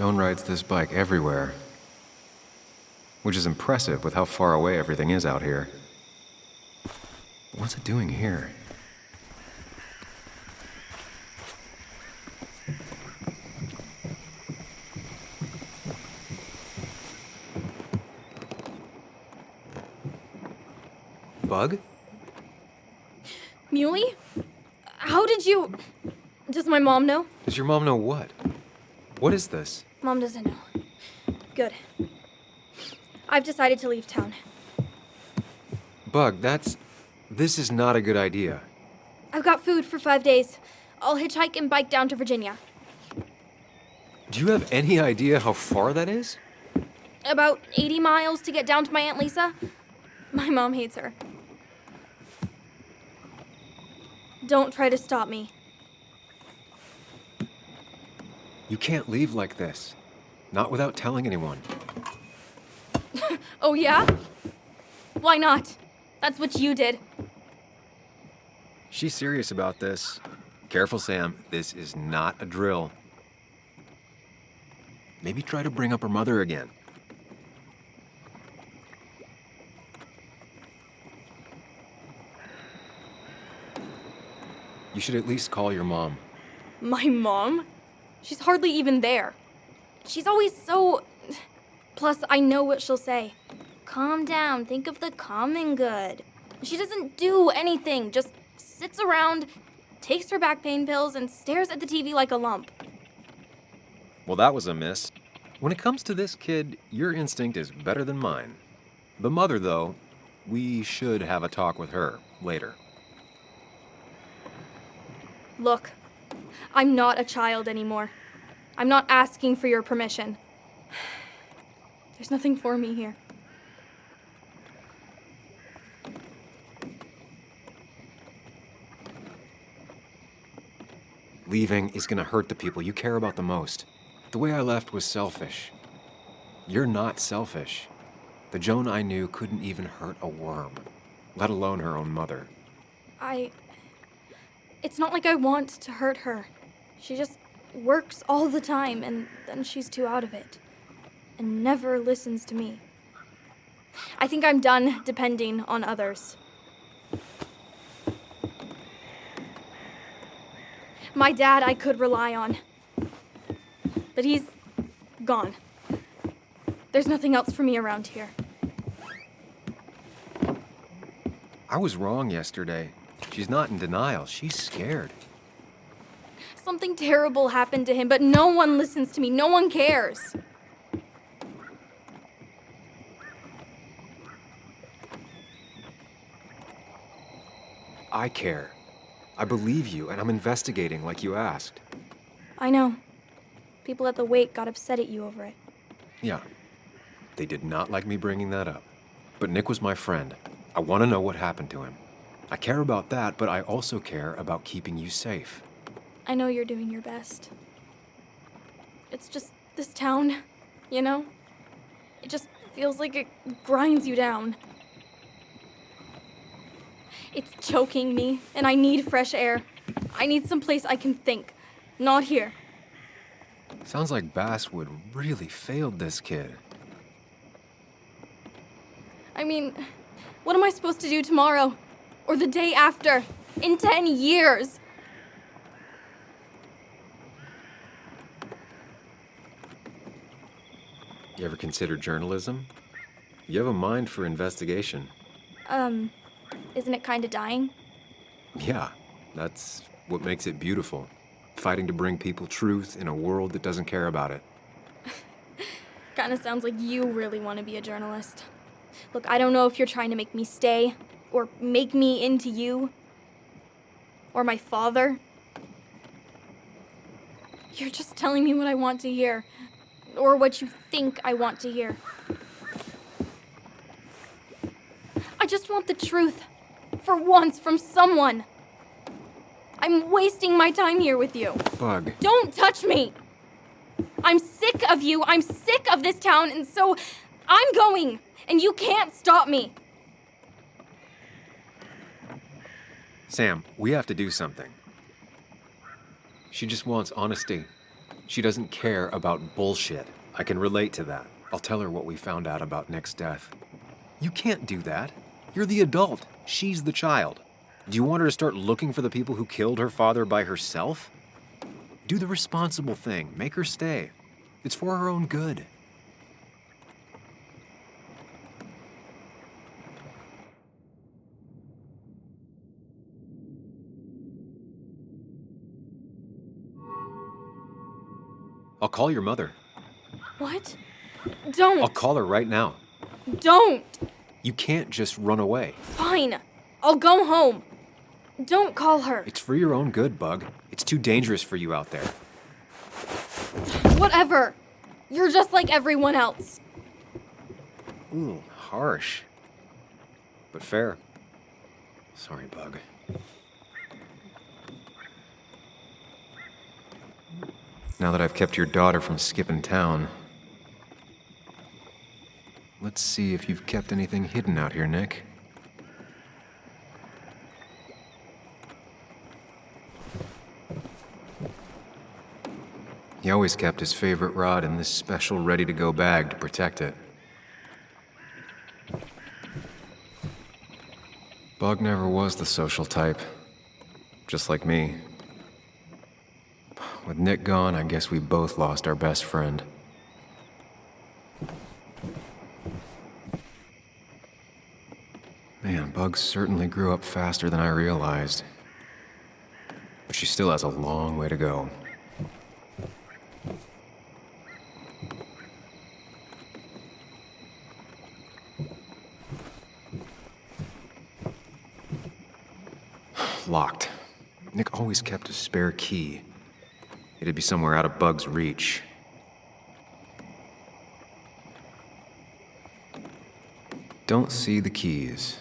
Joan rides this bike everywhere, which is impressive with how far away everything is out here. What's it doing here? Bug? Muley? How did you... Does my mom know? Does your mom know what? What is this? Mom doesn't know. Good. I've decided to leave town. Bug, this is not a good idea. I've got food for 5 days. I'll hitchhike and bike down to Virginia. Do you have any idea how far that is? About 80 miles to get down to my Aunt Lisa. My mom hates her. Don't try to stop me. You can't leave like this. Not without telling anyone. Oh, yeah? Why not? That's what you did. She's serious about this. Careful, Sam. This is not a drill. Maybe try to bring up her mother again. You should at least call your mom. My mom? She's hardly even there. She's always so... Plus, I know what she'll say. Calm down, think of the common good. She doesn't do anything, just sits around, takes her back pain pills, and stares at the TV like a lump. Well, that was a miss. When it comes to this kid, your instinct is better than mine. The mother, though, we should have a talk with her later. Look, I'm not a child anymore. I'm not asking for your permission. There's nothing for me here. Leaving is gonna hurt the people you care about the most. The way I left was selfish. You're not selfish. The Joan I knew couldn't even hurt a worm, let alone her own mother. It's not like I want to hurt her. She just works all the time, and then she's too out of it. And never listens to me. I think I'm done depending on others. My dad I could rely on. But he's gone. There's nothing else for me around here. I was wrong yesterday. She's not in denial. She's scared. Something terrible happened to him, but no one listens to me. No one cares. I care. I believe you, and I'm investigating like you asked. I know. People at the wake got upset at you over it. Yeah. They did not like me bringing that up. But Nick was my friend. I want to know what happened to him. I care about that, but I also care about keeping you safe. I know you're doing your best. It's just this town, you know? It just feels like it grinds you down. It's choking me, and I need fresh air. I need someplace I can think. Not here. Sounds like Basswood really failed this kid. I mean, what am I supposed to do tomorrow? Or the day after? In 10 years? You ever consider journalism? You have a mind for investigation. Isn't it kind of dying? Yeah, that's what makes it beautiful. Fighting to bring people truth in a world that doesn't care about it. Kind of sounds like you really want to be a journalist. Look, I don't know if you're trying to make me stay, or make me into you, or my father. You're just telling me what I want to hear, or what you think I want to hear. I just want the truth, for once, from someone. I'm wasting my time here with you. Bug. Don't touch me! I'm sick of you, I'm sick of this town, and so I'm going, and you can't stop me. Sam, we have to do something. She just wants honesty. She doesn't care about bullshit. I can relate to that. I'll tell her what we found out about Nick's death. You can't do that. You're the adult. She's the child. Do you want her to start looking for the people who killed her father by herself? Do the responsible thing. Make her stay. It's for her own good. I'll call your mother. What? Don't. I'll call her right now. Don't. You can't just run away. Fine. I'll go home. Don't call her. It's for your own good, Bug. It's too dangerous for you out there. Whatever. You're just like everyone else. Ooh, harsh. But fair. Sorry, Bug. Now that I've kept your daughter from skipping town, let's see if you've kept anything hidden out here, Nick. He always kept his favorite rod in this special ready-to-go bag to protect it. Bug never was the social type, just like me. With Nick gone, I guess we both lost our best friend. Man, Bug certainly grew up faster than I realized. But she still has a long way to go. Locked. Nick always kept a spare key. It'd be somewhere out of Bug's reach. Don't see the keys.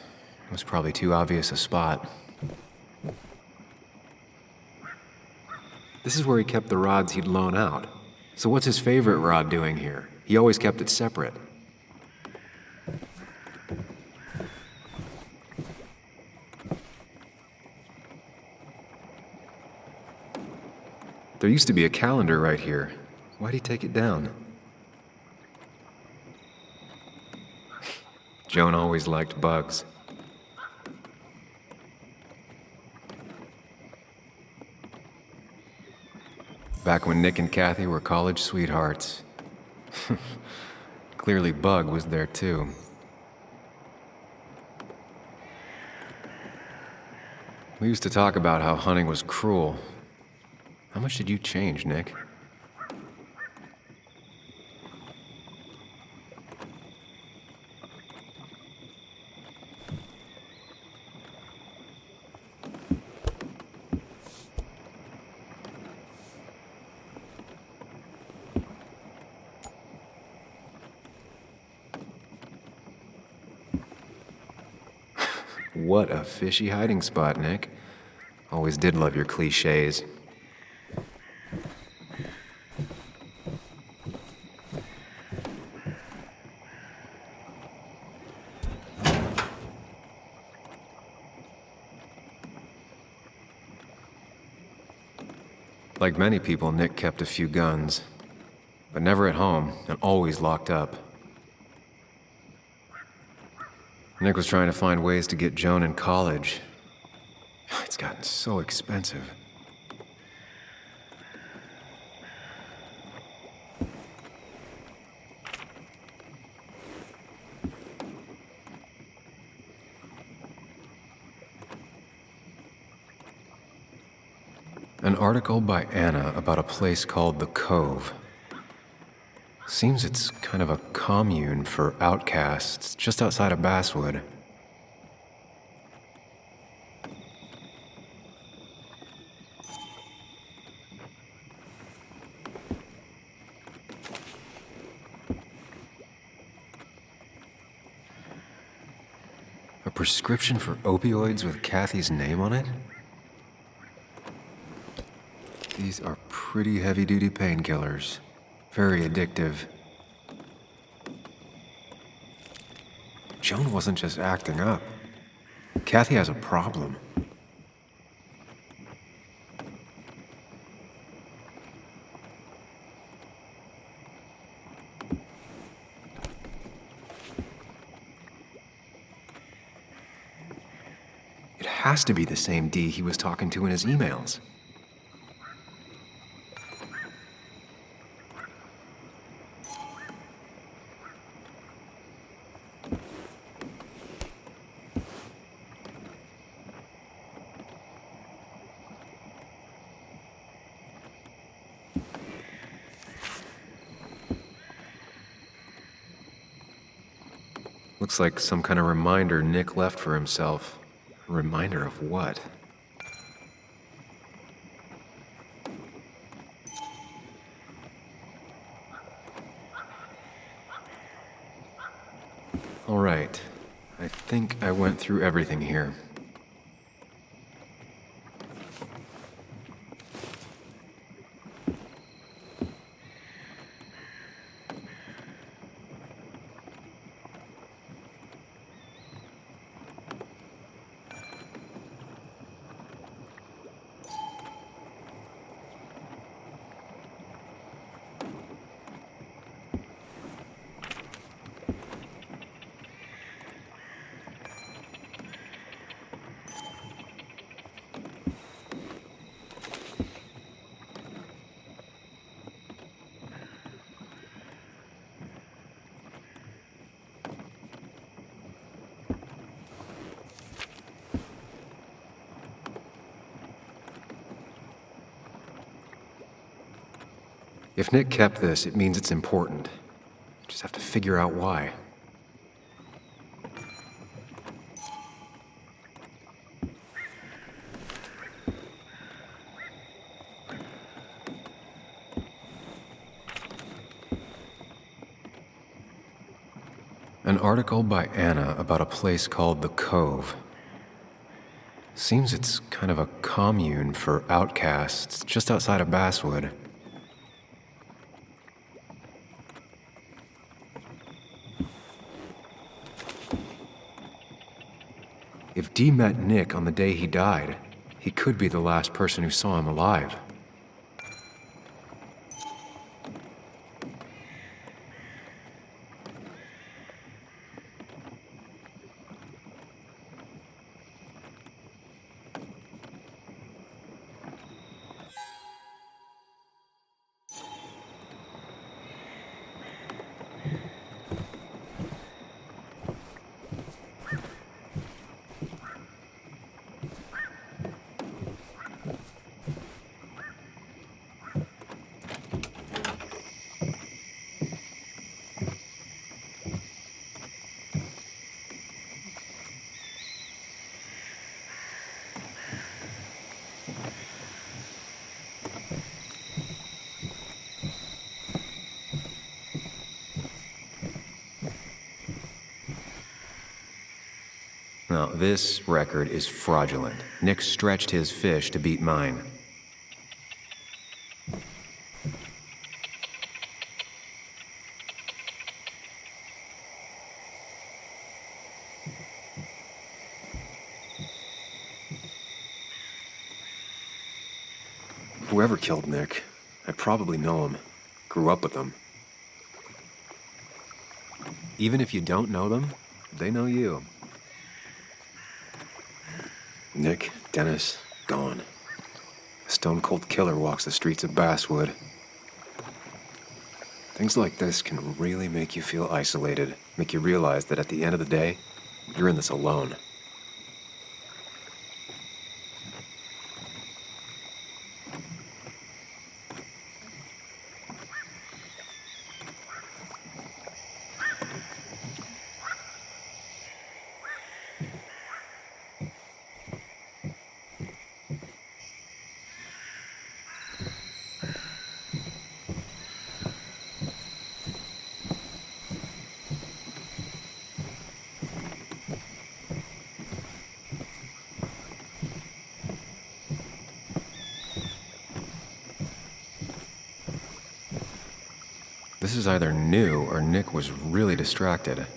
It was probably too obvious a spot. This is where he kept the rods he'd loan out. So what's his favorite rod doing here? He always kept it separate. There used to be a calendar right here. Why'd he take it down? Joan always liked bugs. Back when Nick and Kathy were college sweethearts. Clearly Bug was there too. We used to talk about how hunting was cruel. How much did you change, Nick? What a fishy hiding spot, Nick. Always did love your cliches. Like many people, Nick kept a few guns, but never at home and always locked up. Nick was trying to find ways to get Joan in college. It's gotten so expensive. An article by Anna about a place called The Cove. Seems it's kind of a commune for outcasts just outside of Basswood. A prescription for opioids with Kathy's name on it? These are pretty heavy-duty painkillers. Very addictive. Joan wasn't just acting up. Kathy has a problem. has to be the same D he was talking to in his emails. Looks like some kind of reminder Nick left for himself. A reminder of what? All right. I think I went through everything here. If Nick kept this, it means it's important. Just have to figure out why. An article by Anna about a place called The Cove. Seems it's kind of a commune for outcasts just outside of Basswood. If Dee met Nick on the day he died, he could be the last person who saw him alive. Now, this record is fraudulent. Nick stretched his fish to beat mine. Whoever killed Nick, I probably know him. Grew up with them. Even if you don't know them, they know you. Nick, Dennis, gone. A stone-cold killer walks the streets of Basswood. Things like this can really make you feel isolated, make you realize that at the end of the day, you're in this alone. This is either new or Nick was really distracted.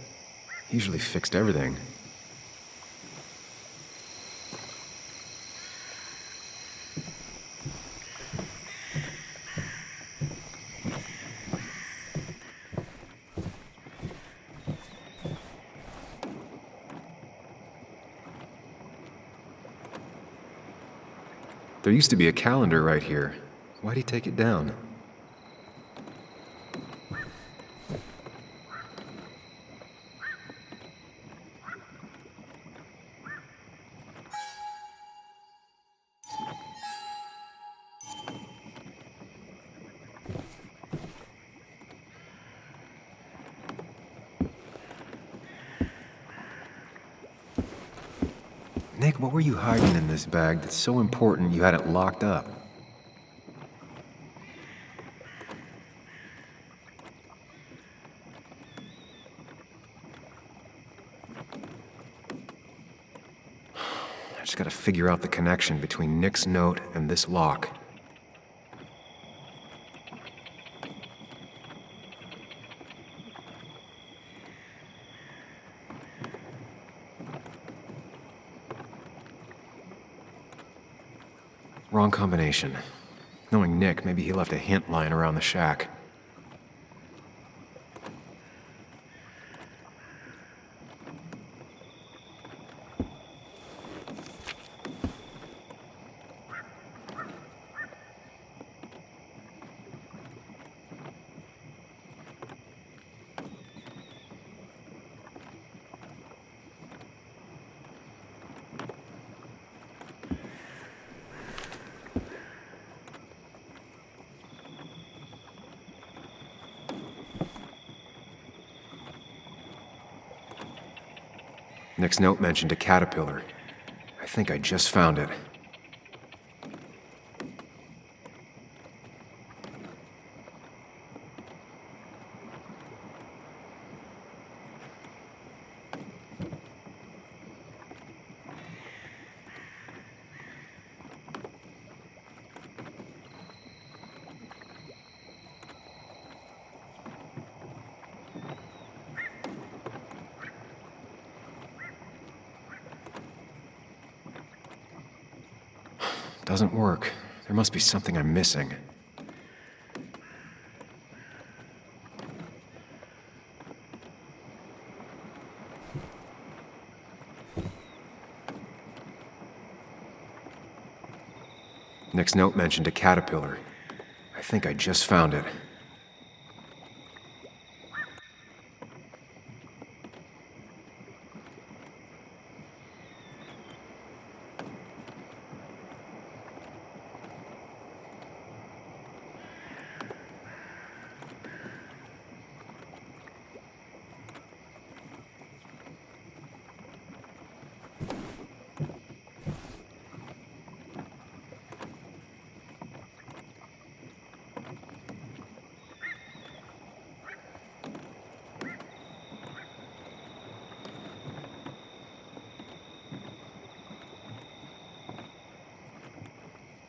He usually fixed everything. There used to be a calendar right here. Why'd he take it down? Nick, what were you hiding in this bag that's so important you had it locked up? I just gotta figure out the connection between Nick's note and this lock. Wrong combination. Knowing Nick, maybe he left a hint lying around the shack. Nick's note mentioned a caterpillar. I think I just found it. Doesn't work. There must be something I'm missing. Nick's note mentioned a caterpillar. I think I just found it.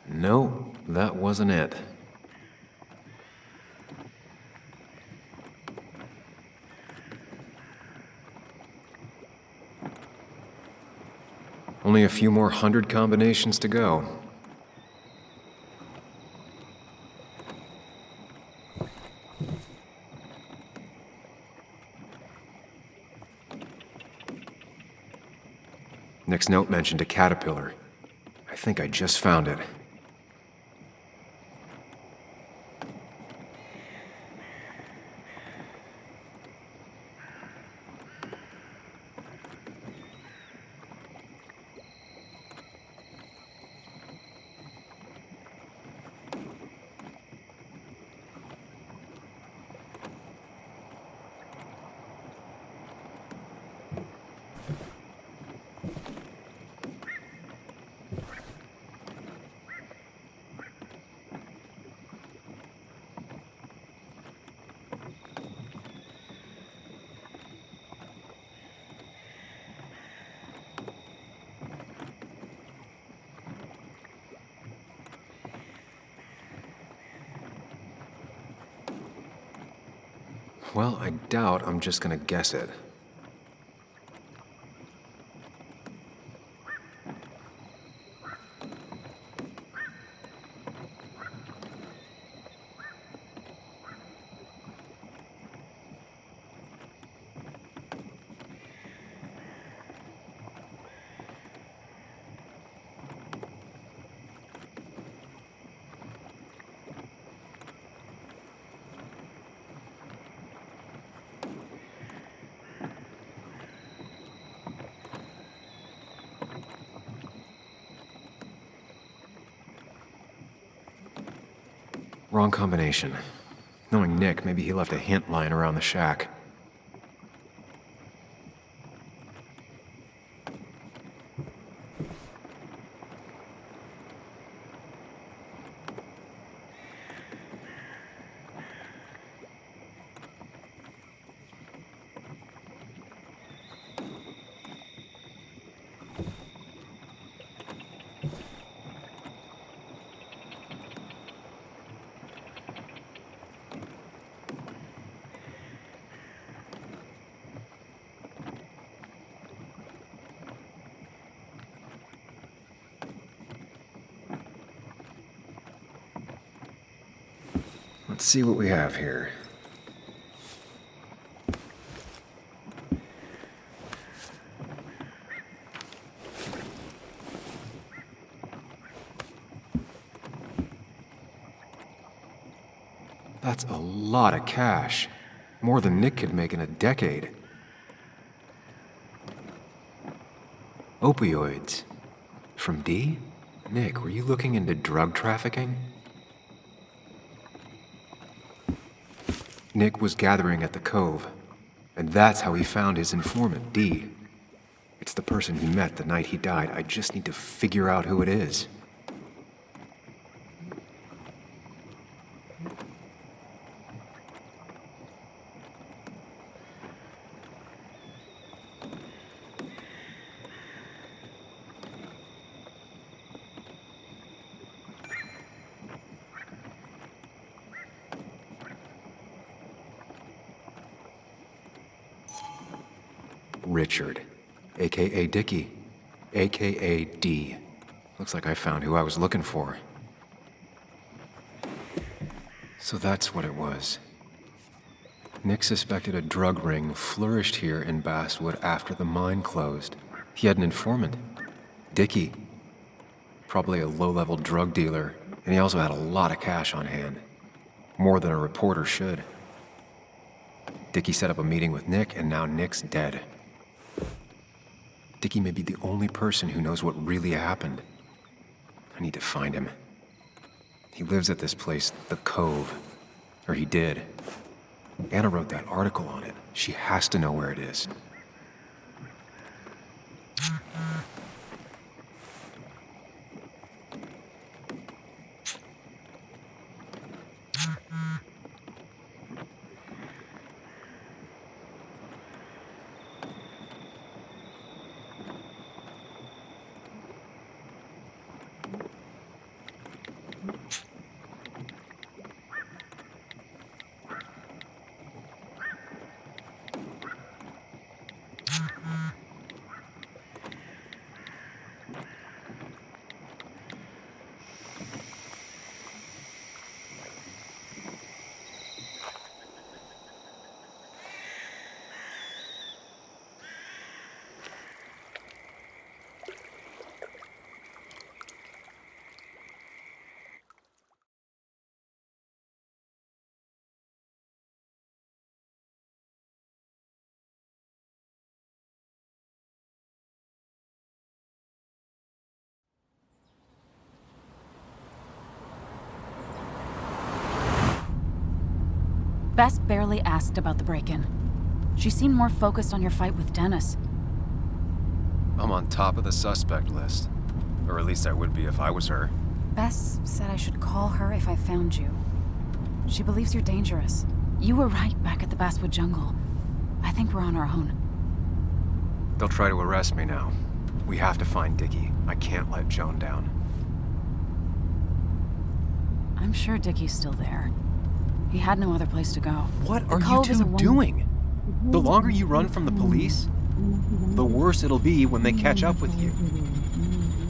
No, that wasn't it. Only a few more 100 combinations to go. Nick's note mentioned a caterpillar. I think I just found it. Well, I doubt I'm just gonna guess it. Wrong combination. Knowing Nick, maybe he left a hint lying around the shack. Let's see what we have here. That's a lot of cash. More than Nick could make in a decade. Opioids. From D? Nick, were you looking into drug trafficking? Nick was gathering at the Cove, and that's how he found his informant, D. It's the person he met the night he died. I just need to figure out who it is. Richard, a.k.a. Dickie, a.k.a. D. Looks like I found who I was looking for. So that's what it was. Nick suspected a drug ring flourished here in Basswood after the mine closed. He had an informant, Dickie. Probably a low-level drug dealer, and he also had a lot of cash on hand. More than a reporter should. Dickie set up a meeting with Nick, and now Nick's dead. Dickie may be the only person who knows what really happened. I need to find him. He lives at this place, The Cove. Or he did. Anna wrote that article on it. She has to know where it is. Bess barely asked about the break-in. She seemed more focused on your fight with Dennis. I'm on top of the suspect list. Or at least I would be if I was her. Bess said I should call her if I found you. She believes you're dangerous. You were right back at the Basswood jungle. I think we're on our own. They'll try to arrest me now. We have to find Dickie. I can't let Joan down. I'm sure Dickie's still there. He had no other place to go. What are you two doing? The longer you run from the police, the worse it'll be when they catch up with you.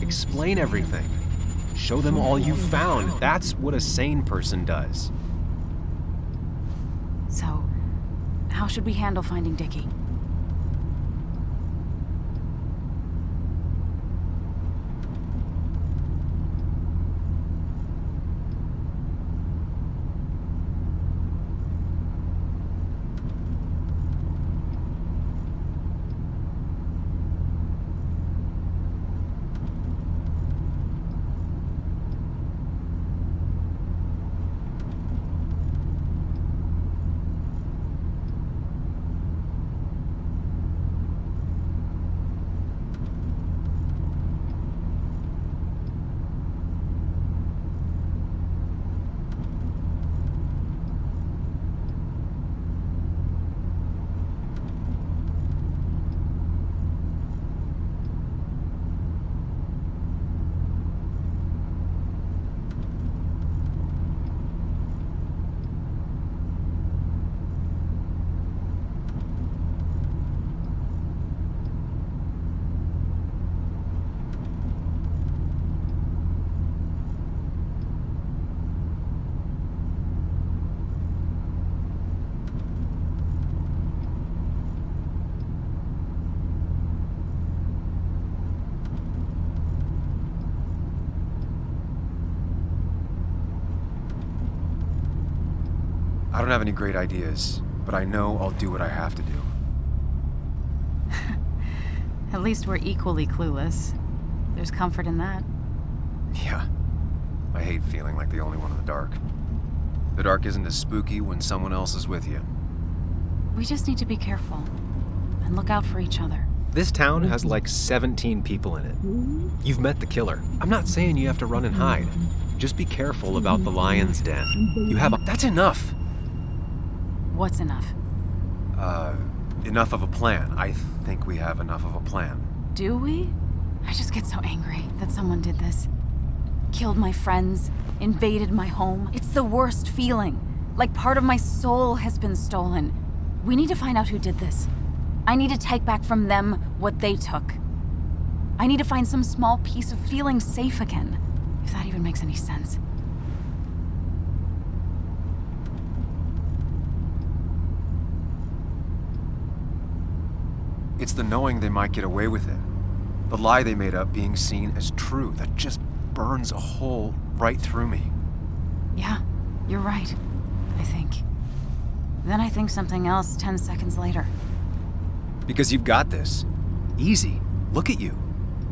Explain everything. Show them all you found. That's what a sane person does. So, how should we handle finding Dickie? I don't have any great ideas, but I know I'll do what I have to do. At least we're equally clueless. There's comfort in that. Yeah. I hate feeling like the only one in the dark. The dark isn't as spooky when someone else is with you. We just need to be careful and look out for each other. This town has like 17 people in it. You've met the killer. I'm not saying you have to run and hide. Just be careful about the lion's den. You have a... That's enough! What's enough? Enough of a plan. I think we have enough of a plan. Do we? I just get so angry that someone did this. Killed my friends, invaded my home. It's the worst feeling. Like part of my soul has been stolen. We need to find out who did this. I need to take back from them what they took. I need to find some small piece of feeling safe again. If that even makes any sense. It's the knowing they might get away with it. The lie they made up being seen as true that just burns a hole right through me. Yeah, you're right, I think. Then I think something else 10 seconds later. Because you've got this. Easy. Look at you.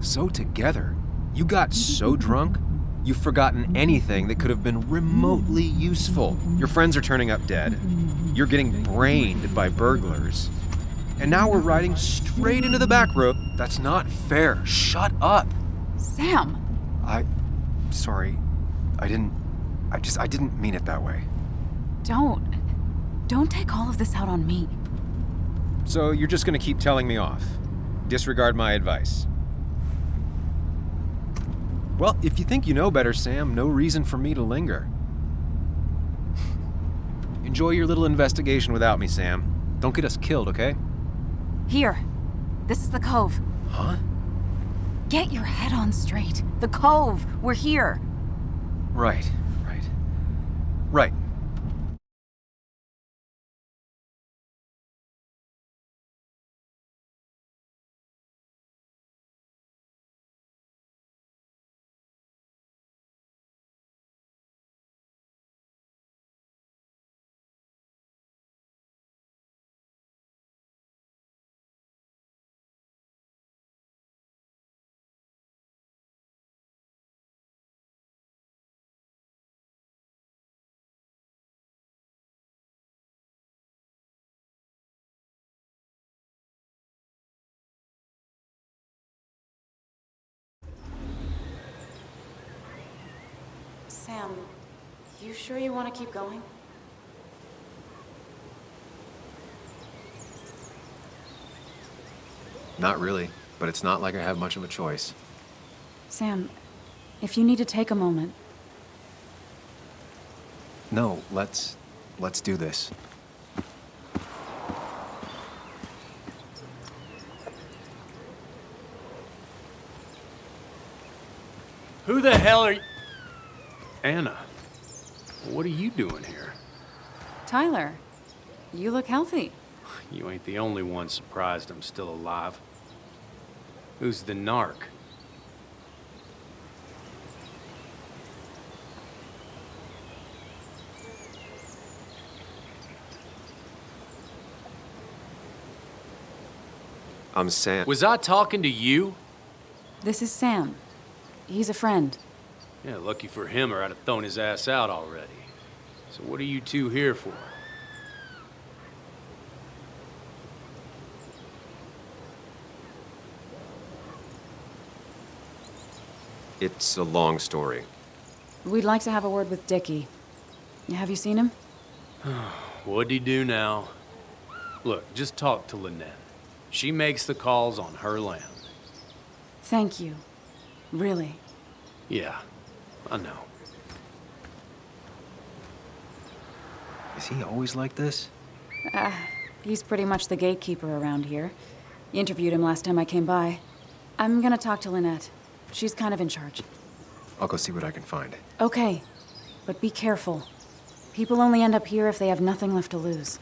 So together. You got so drunk, you've forgotten anything that could have been remotely useful. Your friends are turning up dead. You're getting brained by burglars. And now we're riding straight into the back road. That's not fair. Shut up. Sam! Sorry. I didn't mean it that way. Don't take all of this out on me. So you're just gonna keep telling me off? Disregard my advice? Well, if you think you know better, Sam, no reason for me to linger. Enjoy your little investigation without me, Sam. Don't get us killed, okay? Here. This is the Cove. Huh? Get your head on straight. The Cove. We're here. Right. Sam, you sure you want to keep going? Not really, but it's not like I have much of a choice. Sam, if you need to take a moment. No, let's do this. Who the hell are you? Anna, what are you doing here? Tyler, you look healthy. You ain't the only one surprised I'm still alive. Who's the narc? I'm Sam. Was I talking to you? This is Sam. He's a friend. Yeah, lucky for him, or I'd have thrown his ass out already. So what are you two here for? It's a long story. We'd like to have a word with Dickie. Have you seen him? What'd he do now? Look, just talk to Lynette. She makes the calls on her land. Thank you. Really. Yeah, I know. Is he always like this? He's pretty much the gatekeeper around here. Interviewed him last time I came by. I'm gonna talk to Lynette. She's kind of in charge. I'll go see what I can find. Okay, but be careful. People only end up here if they have nothing left to lose.